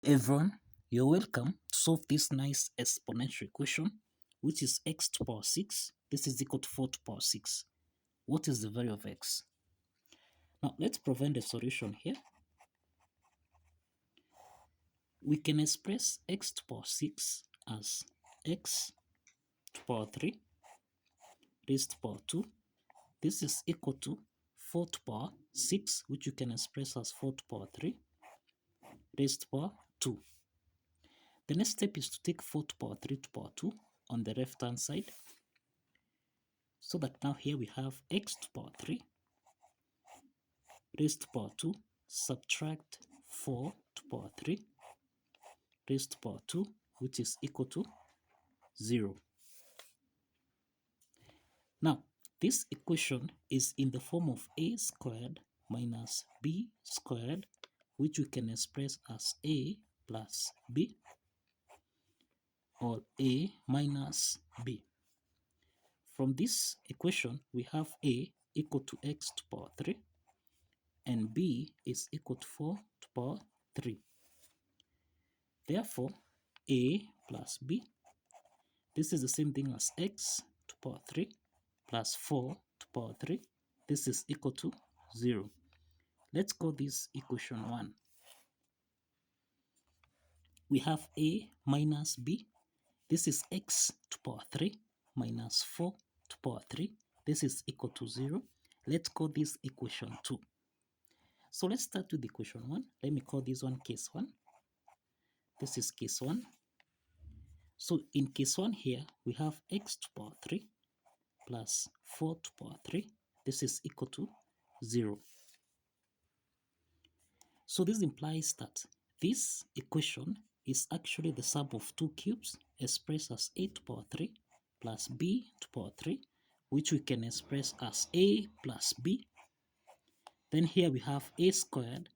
Everyone, you're welcome to solve this nice exponential equation, which is x to the power 6. This is equal to 4 to the power 6. What is the value of x? Now, let's provide the solution here. We can express x to the power 6 as x to the power 3 raised to the power 2. This is equal to 4 to the power 6, which you can express as 4 to the power 3 raised to the power 2. The next step is to take 4 to the power 3 to the power 2 on the left hand side. So that now here we have x to the power 3 raised to the power 2, subtract 4 to the power 3 raised to the power 2, which is equal to 0. Now, this equation is in the form of a squared minus b squared, which we can express as a plus b, or a minus b. From this equation, we have a equal to x to the power 3, and b is equal to 4 to the power 3. Therefore, a plus b, this is the same thing as x to the power 3 plus 4 to the power 3. This is equal to 0. Let's call this equation 1. We have a minus b. This is x to the power 3 minus 4 to the power 3. This is equal to 0. Let's call this equation 2. So let's start with equation 1. Let me call this one case 1. This is case 1. So in case 1 here, we have x to the power 3 plus 4 to the power 3. This is equal to 0. So this implies that this equation is actually the sum of two cubes expressed as a to the power 3 plus b to the power 3, which we can express as a plus b. Then here we have a squared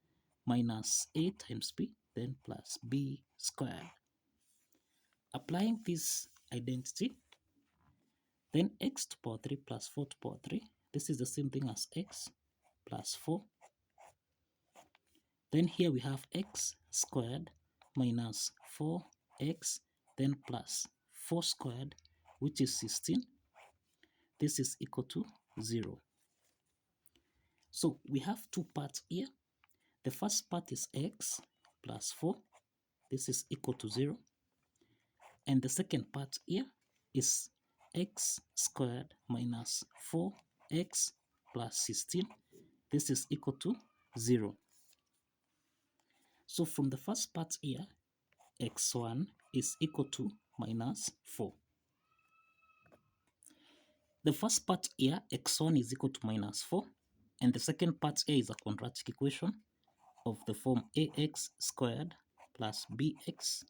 minus a times b, then plus b squared. Applying this identity, then x to the power 3 plus 4 to the power 3, this is the same thing as x plus 4. Then here we have x squared minus 4x, then plus 4 squared, which is 16. This is equal to 0. So we have two parts here. The first part is x plus 4. This is equal to 0. And the second part here is x squared minus 4x plus 16. This is equal to 0. So from the first part here, x1 is equal to minus 4. The first part here, x1 is equal to minus 4. And the second part here is a quadratic equation of the form ax squared plus bx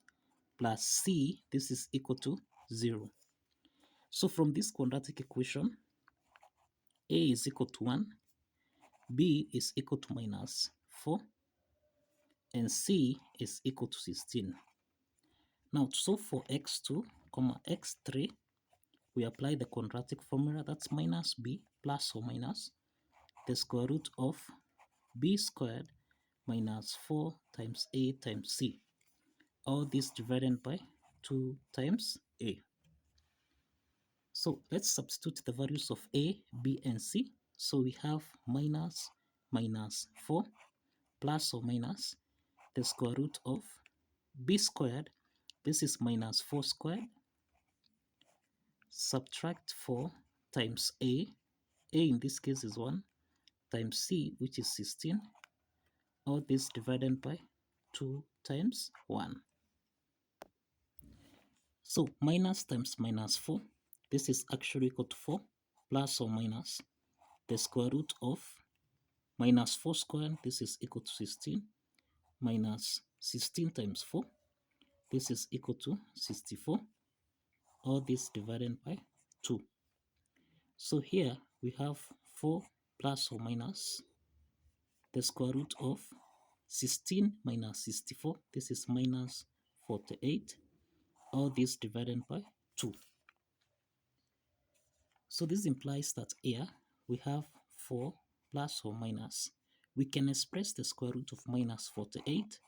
plus c. This is equal to 0. So from this quadratic equation, a is equal to 1, b is equal to minus 4, and c is equal to 16. Now, so for x2, x3, we apply the quadratic formula, that's minus b plus or minus the square root of b squared minus 4 times a times c. All this divided by 2 times a. So let's substitute the values of a, b, and c. So we have minus 4 plus or minus the square root of b squared. This is minus 4 squared. Subtract 4 times a. A in this case is 1 times c, which is 16. All this divided by 2 times 1. So minus times minus 4. This is actually equal to 4 plus or minus the square root of minus 4 squared. This is equal to 16 minus 16 times 4. This is equal to 64. All this divided by 2. So here we have 4 plus or minus the square root of 16 minus 64. This is minus 48. All this divided by 2. So this implies that here we have 4 plus or minus. We can express the square root of minus 48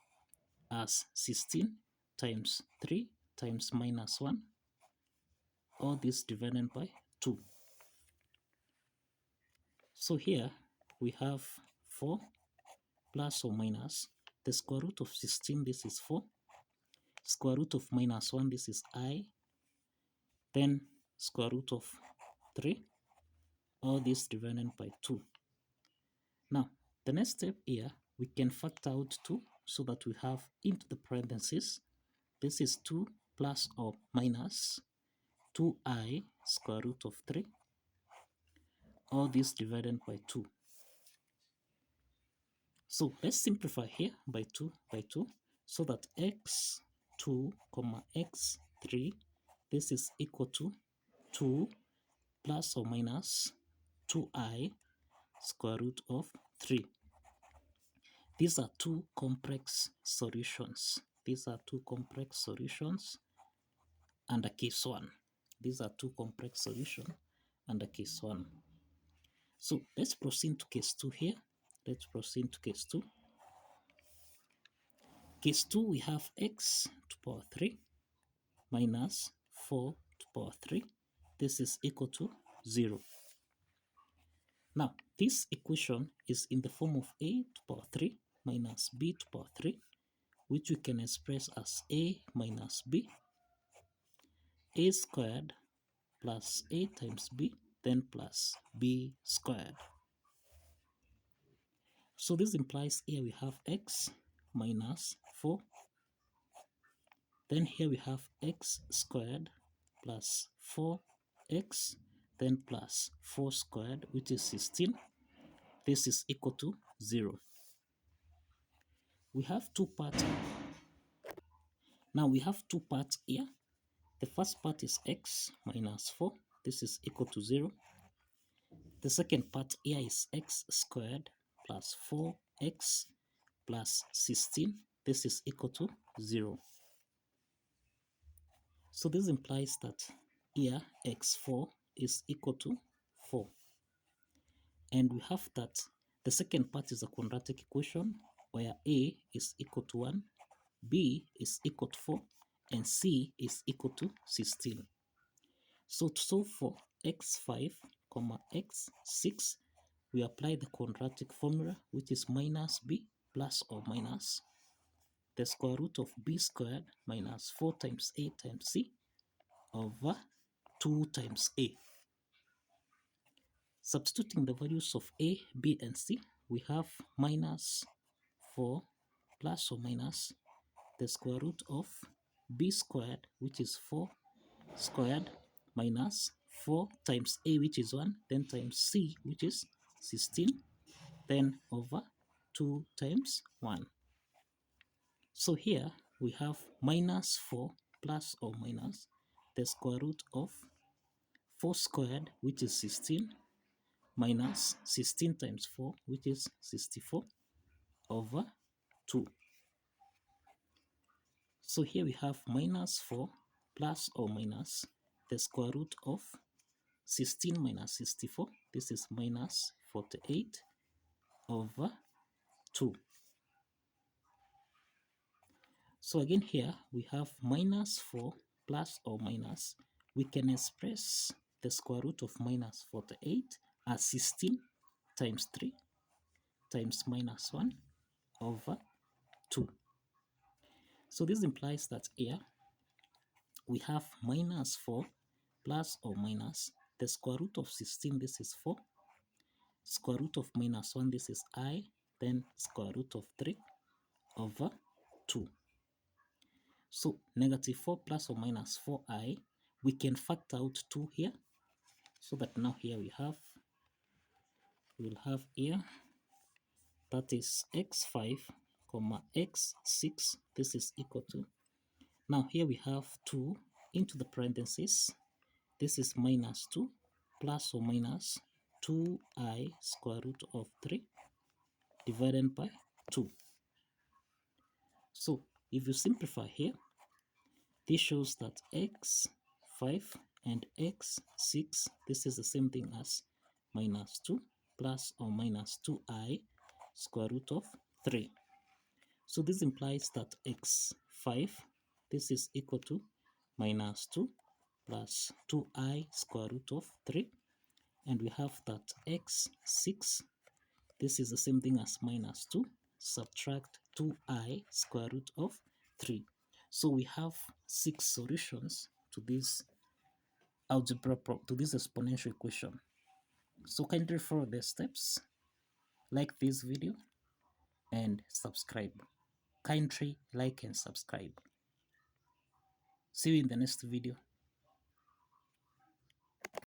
as 16 times 3 times minus 1, all this divided by 2. So here we have 4 plus or minus the square root of 16, this is 4, square root of minus 1, this is I, then square root of 3, all this divided by 2. Now, the next step here, we can factor out 2 so that we have into the parentheses, this is 2 plus or minus 2i square root of 3, all this divided by 2. So let's simplify here by 2 so that x2 comma x3, this is equal to 2 plus or minus 2i square root of 3. These are two complex solutions. These are two complex solutions under case 1. These are two complex solutions under case 1. So let's proceed to case 2 here. Let's proceed to case 2. Case 2, we have x to power 3 minus 4 to power 3. This is equal to 0. Now, this equation is in the form of a to power 3 minus b to power 3, which we can express as a minus b, a squared plus a times b, then plus b squared. So this implies here we have x minus 4, then here we have x squared plus 4x, then plus 4 squared, which is 16. This is equal to 0. We have two parts. Now we have two parts here. The first part is x minus 4. This is equal to 0. The second part here is x squared plus 4x plus 16. This is equal to 0. So this implies that here x4 is equal to 4. And we have that the second part is a quadratic equation where a is equal to 1, b is equal to 4, and c is equal to 16. So to solve for x5, x6, we apply the quadratic formula, which is minus b plus or minus the square root of b squared minus 4 times a times c over 2 times a. Substituting the values of a, b, and c, we have minus 4 plus or minus the square root of b squared, which is 4 squared, minus 4 times a, which is 1, then times c, which is 16, then over 2 times 1. So here we have minus 4 plus or minus the square root of 4 squared, which is 16, minus 16 times 4, which is 64, over 2. So here we have minus 4 plus or minus the square root of 16 minus 64. This is minus 48 over 2. So again here we have minus 4 plus or minus. We can express the square root of minus 48 as 16 times 3 times minus 1 over 2. So this implies that here we have minus 4 plus or minus the square root of 16, this is 4, square root of minus 1, this is I, then square root of 3 over 2. So negative 4 plus or minus 4i, we can factor out 2 here, so that now here we'll have here, that is x5 comma x6, this is equal to, now here we have 2 into the parentheses, this is minus 2 plus or minus 2i square root of 3 divided by 2. So if you simplify here, this shows that x5 and x6, this is the same thing as minus 2 plus or minus 2i square root of 3. So this implies that x5, this is equal to minus 2 plus 2i square root of 3. And we have that x6, this is the same thing as minus 2, subtract 2i square root of 3. So we have 6 solutions to this to this exponential equation. So kindly follow the steps, like this video, and subscribe. Kindly like and subscribe. See you in the next video.